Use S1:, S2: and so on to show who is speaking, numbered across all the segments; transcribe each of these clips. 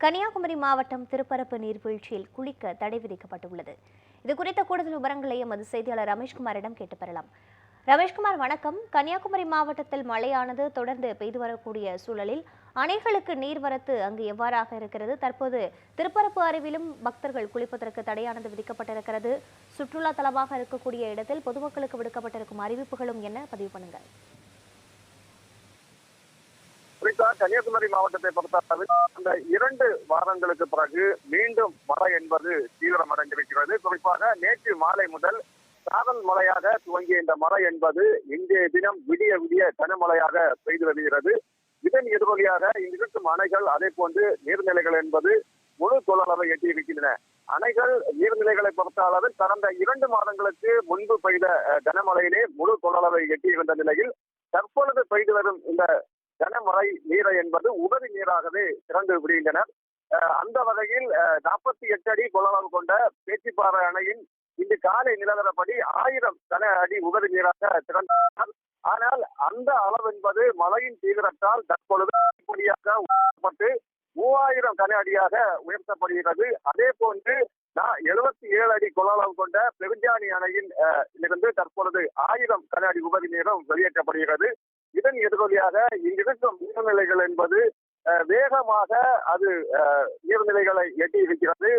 S1: கன்னியாகுமரி மாவட்டம் திருப்பரப்பு நீர்வீழ்ச்சியில் குளிக்க தடை விதிக்கப்பட்டுள்ளது. இது குறித்த கூடுதல் விவரங்களை எமது செய்தியாளர் ரமேஷ்குமாரிடம் கேட்டு பெறலாம். ரமேஷ்குமார், வணக்கம். கன்னியாகுமரி மாவட்டத்தில் மழையானது தொடர்ந்து பெய்து வரக்கூடிய சூழலில் அணைகளுக்கு நீர்வரத்து அங்கு எவ்வாறாக இருக்கிறது? தற்போது திருப்பரப்பு அருவிலும் பக்தர்கள் குளிப்பதற்கு தடையானது விதிக்கப்பட்டிருக்கிறது. சுற்றுலா தலமாக இருக்கக்கூடிய இடத்தில் பொதுமக்களுக்கு விடுக்கப்பட்டிருக்கும் அறிவிப்புகளும் என்ன? பதிவு பண்ணுங்கள்.
S2: குறிப்பாக கன்னியாகுமரி மாவட்டத்தை பொறுத்தளவில் அந்த 2 வாரங்களுக்கு பிறகு மீண்டும் மழை என்பது தீவிரமடைந்திருக்கிறது. குறிப்பாக நேற்று மாலை முதல் சாரல் மழையாக துவங்கிய இந்த மழை என்பது இன்றைய தினம் விடிய விடிய கனமழையாக பெய்து வருகிறது. இதன் எதிரொலியாக இங்கிருக்கும் அணைகள் அதே போன்று நீர்நிலைகள் என்பது முழு கொள்ளளவை எட்டியிருக்கின்றன. அணைகள் நீர்நிலைகளை பொறுத்த அளவில் கடந்த 2 மாதங்களுக்கு முன்பு பெய்த கனமழையிலே முழு கொள்ளளவை எட்டியிருந்த நிலையில் தற்பொழுது பெய்து வரும் இந்த கனமழை நீரை என்பது உபரி நீராகவே திறந்து விடுகின்றனர். அந்த வகையில் 48 அடி கொள்ளளவு கொண்ட பேச்சிப்பாறை அணையின் இன்று காலை நிலவரப்படி 1000 கன அடி உபரி நீராக திறந்தனர். ஆனால் அந்த அளவு என்பது மழையின் தீவிரத்தால் தற்பொழுது படிப்படியாக உயர்த்தப்பட்டு 3000 கன அடியாக உயர்த்தப்படுகிறது. அதே போன்று 77 அடி கொள்ளளவு கொண்ட பெருஞ்சாணி அணையின் இருந்து தற்பொழுது 1000 கன அடி உபரி நீரும் வெளியேற்றப்படுகிறது. இதன் எதிரொலியாக இங்கிருக்கும் நீர்நிலைகள் என்பது வேகமாக அது நீர்நிலைகளை எட்டியிருக்கிறது.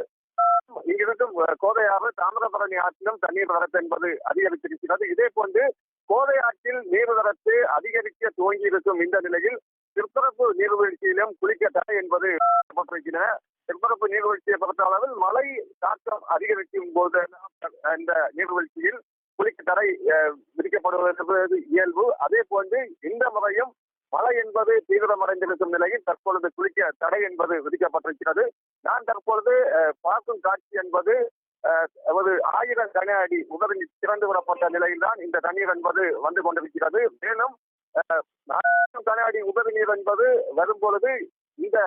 S2: இங்கிருக்கும் கோதையாறு தாமிரபரணி ஆற்றிலும் தண்ணீர் வரத்து என்பது அதிகரித்திருக்கிறது. இதே போன்று கோதை ஆற்றில் நீர்வரத்து அதிகரிக்க துவங்கி இருக்கும் இந்த நிலையில் திருப்பரப்பு நீர்வீழ்ச்சியிலும் குளிக்க தடை என்பது திருப்பரப்பு நீர்வீழ்ச்சியை பொறுத்த அளவில் மழை தாக்கம் அதிகரிக்கும் போது இந்த நீர்வீழ்ச்சியில் குளிக்க தடை விதிக்கப்படுவது இயல்பு. அதே போன்று இந்த முறையும் மழை என்பது தீவிரமடைந்திருக்கும் நிலையில் தற்பொழுது குளிக்க தடை என்பது விதிக்கப்பட்டிருக்கிறது. நான் தற்பொழுது பார்க்கும் காட்சி என்பது 1000 கன அடி உபரி திறந்து விடப்பட்ட நிலையில் தான் இந்த தண்ணீர் என்பது வந்து கொண்டிருக்கிறது. மேலும் 1000 கன அடி உபரி நீர் என்பது வரும்பொழுது இந்த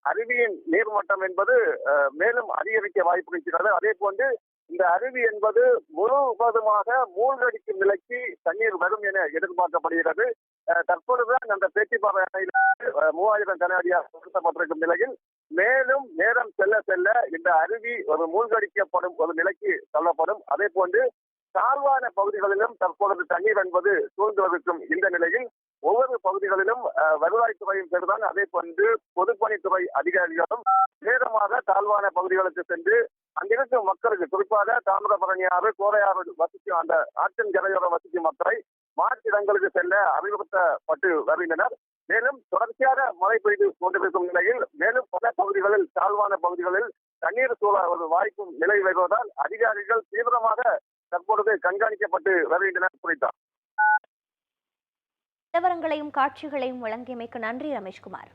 S2: அருவியின் நீர்மட்டம் என்பது மேலும் அதிகரிக்க வாய்ப்பு இருக்கிறது. அதே போன்று இந்த அருவி என்பது முழுவதுமாக மூழ்கடிக்கும் நிலைக்கு தண்ணீர் வரும் என எதிர்பார்க்கப்படுகிறது. தற்பொழுதுதான் அந்த பேச்சிப்பாறை அணையில் 3000 கன அடியாக உயர்த்தப்பட்டிருக்கும் நிலையில் மேலும் நேரம் செல்ல செல்ல இந்த அருவி ஒரு மூழ்கடிக்கப்படும் ஒரு நிலைக்கு தள்ளப்படும். அதே போன்று தாழ்வான பகுதிகளிலும் தற்பொழுது தண்ணீர் என்பது சூழ்ந்திருக்கும் இந்த நிலையில் ஒவ்வொரு பகுதிகளிலும் வருவாய்த்துறையும் சரிதான், அதே போன்று பொதுப்பணித்துறை அதிகாரிகளும் வேகமாக தாழ்வான பகுதிகளுக்கு சென்று அங்கிருக்கும் மக்களுக்கு, குறிப்பாக தாமிரபரணி ஆறு கோதையாறு வசிக்கும் அந்த ஆற்றின் கரையோரம் வசிக்கும் மக்களை மாற்று இடங்களுக்கு செல்ல அறிவுறுத்தப்பட்டு வருகின்றனர். மேலும் தொடர்ச்சியாக மழை பெய்து கொண்டிருக்கும் நிலையில் மேலும் பல பகுதிகளில் தாழ்வான பகுதிகளில் தண்ணீர் சூழ ஒரு வாய்ப்பும் நிலை வருவதால் அதிகாரிகள் தீவிரமாக தற்பொழுது கண்காணிக்கப்பட்டு வருகின்றனர். குறித்தார்
S1: விவரங்களையும் காட்சிகளையும் வழங்கியமைக்கு நன்றி ரமேஷ்குமார்.